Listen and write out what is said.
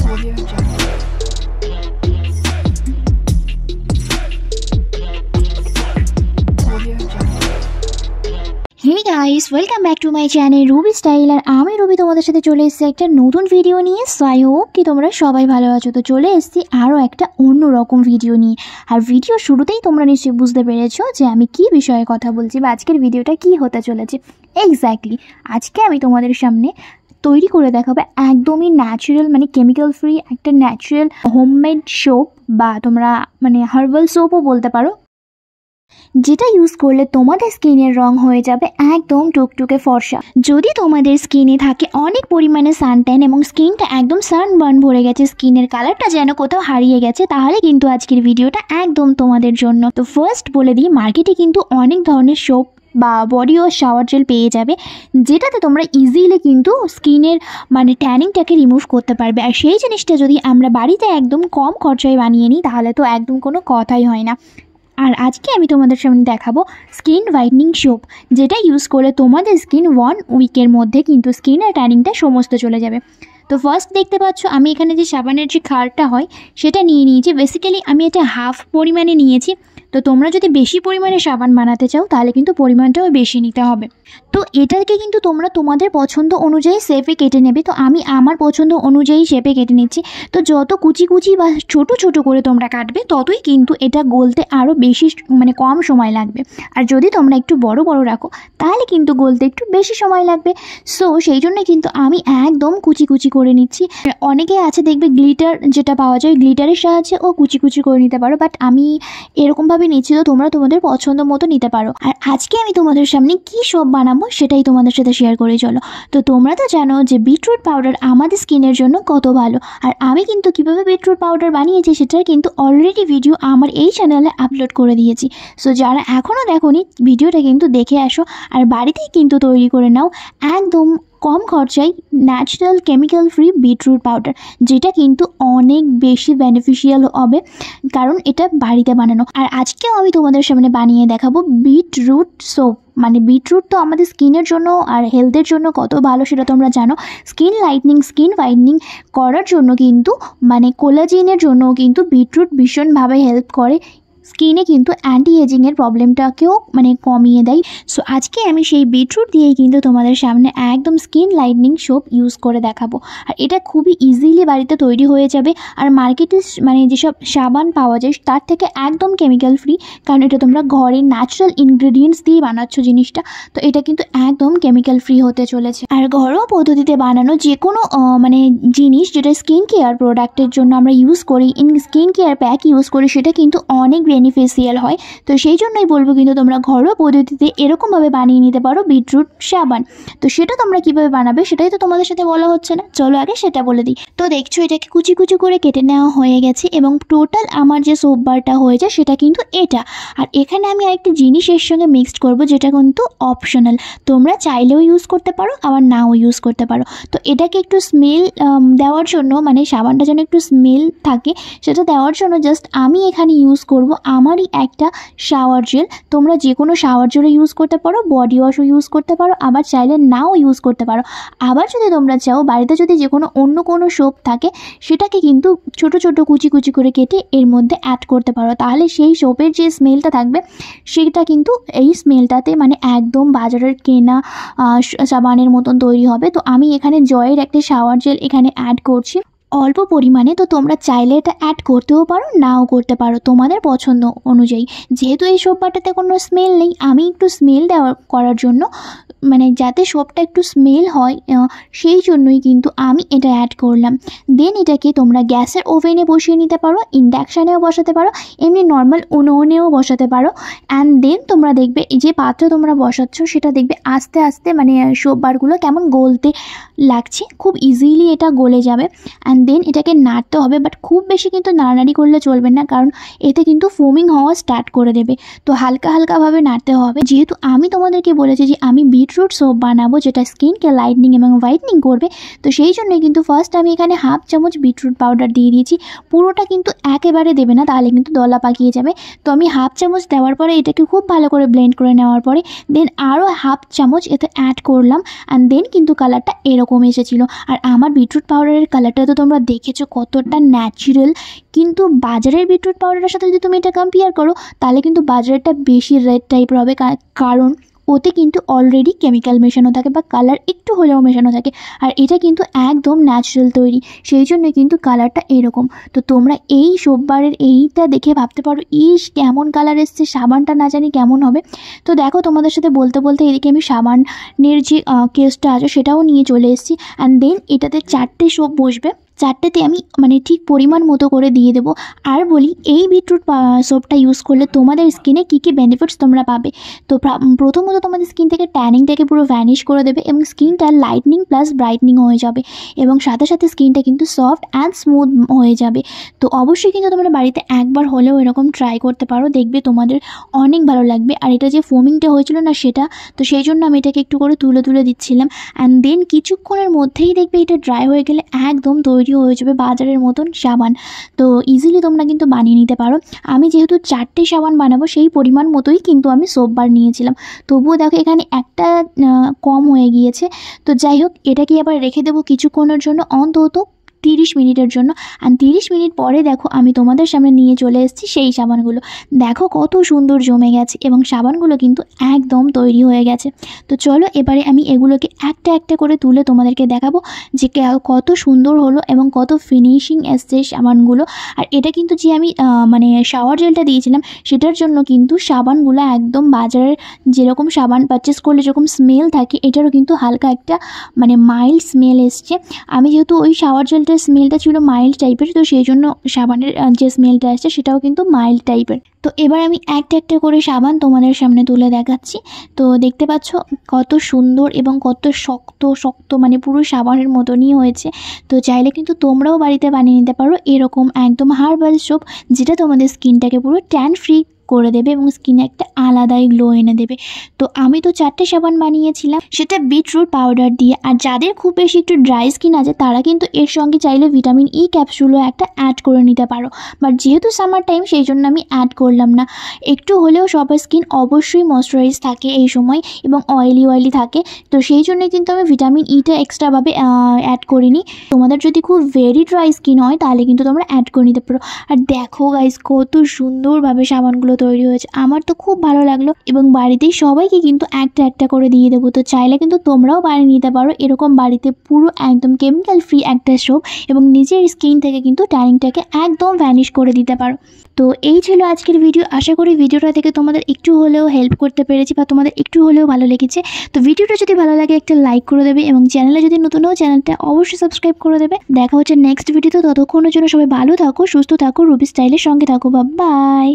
Audio Jungle. Audio Jungle. Hey guys, welcome back to my channel Ruby Style আর আমি Ruby তোমাদের সাথে চলে এসেছি একটা নতুন ভিডিও নিয়ে। সো আই হোপ কি তোমরা সবাই ভালো আছো। তো চলে এসেছি আরও একটা অন্য রকম ভিডিও নিয়ে। আর ভিডিও শুরুতেই তোমরা নিশ্চয়ই বুঝতে পেরেছো যে আমি কি বিষয়ে কথা বলছি বা আজকের ভিডিওটা কি হতে চলেছে। এক্স্যাক্টলি আজকে আমি তোমাদের সামনে তৈরি করে দেখাবো একদমই ন্যাচারাল মানে কেমিক্যাল ফ্রি একটা ন্যাচারাল হোমমেড সোপ বা তোমরা মানে হার্বাল সোপও বলতে পারো, যেটা ইউজ করলে তোমাদের স্কিনের রং হয়ে যাবে একদম টুকটুকে ফর্সা। যদি তোমাদের স্কিনে থাকে অনেক পরিমাণে সানট্যান এবং স্কিনটা একদম সানবার্ন ভরে গেছে, স্কিনের কালারটা যেন কোথাও হারিয়ে গেছে, তাহলে কিন্তু আজকের ভিডিওটা একদম তোমাদের জন্য। তো ফার্স্ট বলে দিই, মার্কেটে কিন্তু অনেক ধরনের সোপ বা বডি ওয়াশ শাওয়ার জেল পেয়ে যাবে, যেটাতে তোমরা ইজিলি কিন্তু স্কিনের মানে ট্যানিংটাকে রিমুভ করতে পারবে। আর সেই জিনিসটা যদি আমরা বাড়িতে একদম কম খরচায় বানিয়ে নিই তাহলে তো একদম কোনো কথাই হয় না। আর আজকে আমি তোমাদের সামনে দেখাবো স্কিন হোয়াইটনিং সোপ, যেটা ইউজ করে তোমাদের স্কিন 1 উইকের মধ্যে কিন্তু স্কিনের ট্যানিংটা সমস্ত চলে যাবে। তো ফার্স্ট দেখতে পাচ্ছ আমি এখানে যে সাবানের যে খারটা হয় সেটা নিয়ে নিয়েছি। বেসিক্যালি আমি এটা হাফ পরিমাণে নিয়েছি। তো তোমরা যদি বেশি পরিমাণে সাবান বানাতে চাও তাহলে কিন্তু পরিমাণটাও বেশি নিতে হবে। তো এটাকে কিন্তু তোমরা তোমাদের পছন্দ অনুযায়ী শেপে কেটে নেবে। তো আমি আমার পছন্দ অনুযায়ী শেপে কেটে নিচ্ছি। তো যত কুচি কুচি বা ছোট ছোট করে তোমরা কাটবে ততই কিন্তু এটা গলতে আরও বেশি মানে কম সময় লাগবে। আর যদি তোমরা একটু বড় বড় রাখো তাহলে কিন্তু গলতে একটু বেশি সময় লাগবে। সো সেই জন্য কিন্তু আমি একদম কুচি কুচি করে নিচ্ছি। অনেকে আছে দেখবে গ্লিটার যেটা পাওয়া যায়, গ্লিটারের সাহায্যে ও কুচি কুচি করে নিতে পারো, বাট আমি এরকমভাবে নিচ্ছি। তো তোমরা তোমাদের পছন্দ মতো নিতে পারো। আর আজকে আমি তোমাদের সামনে কি সোপ বানাবো সেটাই তোমাদের সাথে শেয়ার করে চলো। তো তোমরা তো জানো যে বিটরুট পাউডার আমাদের স্কিনের জন্য কত ভালো। আর আমি কিন্তু কীভাবে বিটরুট পাউডার বানিয়েছি সেটার কিন্তু অলরেডি ভিডিও আমার এই চ্যানেলে আপলোড করে দিয়েছি। সো যারা এখনও দেখোনি ভিডিওটা কিন্তু দেখে আসো আর বাড়িতেই কিন্তু তৈরি করে নাও একদম কম খরচায় natural chemical free beetroot powder, যেটা কিন্তু অনেক বেশি বেনিফিশিয়াল হবে কারণ এটা বাড়িতে বানানো। আর আজকেও আমি তোমাদের সামনে বানিয়ে দেখাবো বিটরুট সোপ। মানে বিটরুট তো আমাদের স্কিনের জন্য আর হেলথের জন্য কত ভালো সেটা তোমরা জানো। স্কিন লাইটনিং স্কিন হোয়াইটনিং করার জন্য কিন্তু মানে কোলাজিনের জন্য কিন্তু বিটরুট ভীষণভাবে হেল্প করে। স্কিনে কিন্তু অ্যান্টি এজিংয়ের প্রবলেমটাকেও মানে কমিয়ে দেয়। সো আজকে আমি সেই বিটরুট দিয়েই কিন্তু তোমাদের সামনে একদম স্কিন লাইটনিং সোপ ইউজ করে দেখাবো। আর এটা খুবই ইজিলি বাড়িতে তৈরি হয়ে যাবে। আর মার্কেটে মানে যেসব সাবান পাওয়া যায় তার থেকে একদম কেমিক্যাল ফ্রি, কারণ এটা তোমরা ঘরে ন্যাচারাল ইনগ্রেডিয়েন্টস দিয়ে বানাচ্ছ জিনিসটা। তো এটা কিন্তু একদম কেমিক্যাল ফ্রি হতে চলেছে। আর ঘরোয়া পদ্ধতিতে বানানো যে কোনো মানে জিনিস যেটা স্কিন কেয়ার প্রোডাক্টের জন্য আমরা ইউজ করি, স্কিন কেয়ার প্যাক ইউজ করি, সেটা কিন্তু অনেক বেনিফিশিয়াল হয়। তো সেই জন্যই বলবো কিন্তু তোমরা ঘরোয়া পদ্ধতিতে এরকমভাবে বানিয়ে নিতে পারো বিটরুট সাবান। তো সেটা তোমরা কীভাবে বানাবে সেটাই তো তোমাদের সাথে বলা হচ্ছে না, চলো আগে সেটা বলে দিই। তো দেখছো এটাকে কুচি কুচি করে কেটে নেওয়া হয়ে গেছে এবং টোটাল আমার যে সোপ বারটা হয়ে যায় সেটা কিন্তু এটা। আর এখানে আমি আরেকটা জিনিস এর সঙ্গে মিক্সড করব যেটা কিন্তু অপশনাল, তোমরা চাইলেও ইউজ করতে পারো আবার নাও ইউজ করতে পারো। তো এটাকে একটু স্মেল দেওয়ার জন্য মানে সাবানটা যেন একটু স্মেল থাকে সেটা দেওয়ার জন্য জাস্ট আমি এখানে ইউজ করব আমারই একটা শাওয়ার জেল। তোমরা যে কোনো শাওয়ার জেলও ইউজ করতে পারো, বডি ওয়াশও ইউজ করতে পারো, আবার চাইলে নাও ইউজ করতে পারো। আবার যদি তোমরা চাও বাড়িতে যদি যে কোনো অন্য কোনো সোপ থাকে সেটাকে কিন্তু ছোট ছোট কুচি কুচি করে কেটে এর মধ্যে অ্যাড করতে পারো, তাহলে সেই সোপের যে স্মেলটা থাকবে সেটা কিন্তু এই স্মেলটাতে মানে একদম বাজারের কেনা সাবানের মতন তৈরি হবে। তো আমি এখানে জয়ের একটা শাওয়ার জেল এখানে অ্যাড করছি অল্প পরিমাণে। তো তোমরা চাইলে এটা অ্যাড করতেও পারো নাও করতে পারো তোমাদের পছন্দ অনুযায়ী। যেহেতু এই সোপ বারটাতে কোনো স্মেল নেই, আমি একটু স্মেল করার জন্য মানে যাতে সোপটা একটু স্মেল হয় সেই জন্যই কিন্তু আমি এটা অ্যাড করলাম। দেন এটাকে তোমরা গ্যাসের ওভেনে বসিয়ে নিতে পারো, ইন্ডাকশানেও বসাতে পারো, এমনি নর্মাল উনুনেও বসাতে পারো। অ্যান্ড দেন তোমরা দেখবে এই যে পাত্রে তোমরা বসাচ্ছ সেটা দেখবে আস্তে আস্তে মানে সোপ বারগুলো কেমন গলতে লাগছে, খুব ইজিলি এটা গলে যাবে। অ্যান্ড দেন এটাকে নাড়তে হবে, বাট খুব বেশি কিন্তু নাড়ানাড়ি করলে চলবে না কারণ এতে কিন্তু ফোমিং হওয়া স্টার্ট করে দেবে। তো হালকা হালকাভাবে নাড়তে হবে। যেহেতু আমি তোমাদেরকে বলেছি যে আমি বিটরুট সোপ বানাবো যেটা স্কিনকে লাইটনিং এবং হোয়াইটনিং করবে, তো সেই জন্যই কিন্তু ফার্স্ট আমি এখানে হাফ চামচ বিটরুট পাউডার দিয়ে দিয়েছি। পুরোটা কিন্তু একেবারে দেবে না, তাহলে কিন্তু দলা পাকিয়ে যাবে। তো আমি হাফ চামচ দেওয়ার পরে এটাকে খুব ভালো করে ব্লেন্ড করে নেওয়ার পরে দেন আরও হাফ চামচ এতে অ্যাড করলাম। অ্যান্ড দেন কিন্তু কালারটা এরকম এসেছিলো। আর আমার বিটরুট পাউডারের কালারটা তো তোমরা দেখেছো কতটা ন্যাচারাল, কিন্তু বাজারের বিটরুট পাউডারের সাথে যদি তুমি এটা কম্পেয়ার করো তাহলে কিন্তু বাজারেরটা বেশি রেড টাইপের হবে, কারণ ওতে কিন্তু অলরেডি কেমিক্যাল মেশানো থাকে বা কালার একটু হলেও মেশানো থাকে, আর এটা কিন্তু একদম ন্যাচারাল তৈরি, সেই জন্য কিন্তু কালারটা এরকম। তো তোমরা এই সোপবারের এইটা দেখে ভাবতে পারো ইস কেমন কালার এসছে, সাবানটা না জানি কেমন হবে। তো দেখো তোমাদের সাথে বলতে বলতে এদিকে আমি সাবানের যে কেসটা আছে সেটাও নিয়ে চলে এসেছি। অ্যান্ড দেন এটাতে 4টে সোপ বসবে, 4টেতে আমি ঠিক পরিমাণ মতো করে দিয়ে দেবো। আর বলি এই বিটরুট সোপটা ইউজ করলে তোমাদের স্কিনে কী কী বেনিফিটস তোমরা পাবে। তো প্রথমত তোমাদের স্কিন থেকে ট্যানিংটাকে পুরো ভ্যানিশ করে দেবে এবং স্কিনটা লাইটনিং প্লাস ব্রাইটনিং হয়ে যাবে, এবং সাথে সাথে স্কিনটা কিন্তু সফট অ্যান্ড স্মুথ হয়ে যাবে। তো অবশ্যই কিন্তু তোমরা বাড়িতে একবার হলেও এরকম ট্রাই করতে পারো, দেখবে তোমাদের অনেক ভালো লাগবে। আর এটা যে ফোমিংটা হয়েছিল না সেটা, তো সেই জন্য আমি এটাকে একটু করে তুলে তুলে দিচ্ছিলাম। অ্যান্ড দেন কিছুক্ষণের মধ্যেই দেখবে এটা ড্রাই হয়ে গেলে একদম তৈরি হয়ে যাবে বাজারের মতন সাবান। তো ইজিলি তোমরা কিন্তু বানিয়ে নিতে পারো। আমি যেহেতু 4টে সাবান বানাবো সেই পরিমাণ মতোই কিন্তু আমি সোপবার নিয়েছিলাম, তবুও দেখো এখানে একটা কম হয়ে গিয়েছে। তো যাই হোক, এটাকে আবার রেখে দেবো কিছুক্ষণের জন্য, অন্তত 30 মিনিটের জন্য। আর 30 মিনিট পরে দেখো আমি তোমাদের সামনে নিয়ে চলে এসেছি সেই সাবানগুলো। দেখো কত সুন্দর জমে গেছে এবং সাবানগুলো কিন্তু একদম তৈরি হয়ে গেছে। তো চলো এবারে আমি এগুলোকে একটা একটা করে তুলে তোমাদেরকে দেখাবো যে কত সুন্দর হলো এবং কত ফিনিশিং এসছে সাবানগুলো। আর এটা কিন্তু যে আমি শাওয়ার জেলটা দিয়েছিলাম সেটার জন্য কিন্তু সাবানগুলো একদম বাজারের যেরকম সাবান পারচেস করলে যেরকম স্মেল থাকে এটারও কিন্তু হালকা একটা মাইল্ড স্মেল এসছে। আমি যেহেতু ওই শাওয়ার জেলটার স্মেলটা ছিল মাইল্ড টাইপের, তো সেই জন্য সাবানের যে স্মেলটা আসছে সেটাও কিন্তু মাইল্ড টাইপের। তো এবার আমি একটা একটা করে সাবান তোমাদের সামনে তুলে দেখাচ্ছি। তো দেখতে পাচ্ছ কত সুন্দর এবং কত শক্ত শক্ত, পুরো সাবানের মতনই হয়েছে। তো চাইলে কিন্তু তোমরাও বাড়িতে বানিয়ে নিতে পারো এরকম একদম হার্বাল সোপ, যেটা তোমাদের স্কিনটাকে পুরো ট্যান ফ্রি করে দেবে এবং স্কিনে একটা আলাদাই গ্লো এনে দেবে। তো আমি তো 4টে সাবান বানিয়েছিলাম, সেটা বিটরুট পাউডার দিয়ে। আর যাদের খুব বেশি একটু ড্রাই স্কিন আছে তারা কিন্তু এর সঙ্গে চাইলে ভিটামিন ই ক্যাপসুলও একটা অ্যাড করে নিতে পারো, বাট যেহেতু সামার টাইম সেই জন্য আমি অ্যাড করলাম না। একটু হলেও সবার স্কিন অবশ্যই ময়শ্চারাইজ থাকে এই সময় এবং অয়েলি থাকে, তো সেই জন্য কিন্তু আমি ভিটামিন ইটা এক্সট্রাভাবে অ্যাড করিনি। তোমাদের যদি খুব ভেরি ড্রাই স্কিন হয় তাহলে কিন্তু তোমরা অ্যাড করে নিতে পারো। আর দেখো গাইস কত সুন্দরভাবে সাবানগুলো তৈরি হয়েছে, আমার তো খুব ভালো লাগলো এবং বাড়িতেই সবাইকে কিন্তু একটা একটা করে দিয়ে দেবো। তো চাইলে কিন্তু তোমরাও বানিয়ে নিতে পারো এরকম বাড়িতে পুরো একদম কেমিক্যাল ফ্রি একটা সোপ, এবং নিজের স্কিন থেকে কিন্তু ট্যানিংটাকে একদম ভ্যানিশ করে দিতে পারো। তো এই ছিল আজকের ভিডিও। আশা করি ভিডিওটা থেকে তোমাদের একটু হলেও হেল্প করতে পেরেছি বা তোমাদের একটু হলেও ভালো লেগেছে। তো ভিডিওটা যদি ভালো লাগে একটা লাইক করে দেবে এবং চ্যানেলে যদি নতুন হও চ্যানেলটা অবশ্যই সাবস্ক্রাইব করে দেবে। দেখা হচ্ছে নেক্সট ভিডিওতে, ততক্ষণের জন্য সবাই ভালো থাকো, সুস্থ থাকো, রুবি স্টাইলের সঙ্গে থাকো। বাই।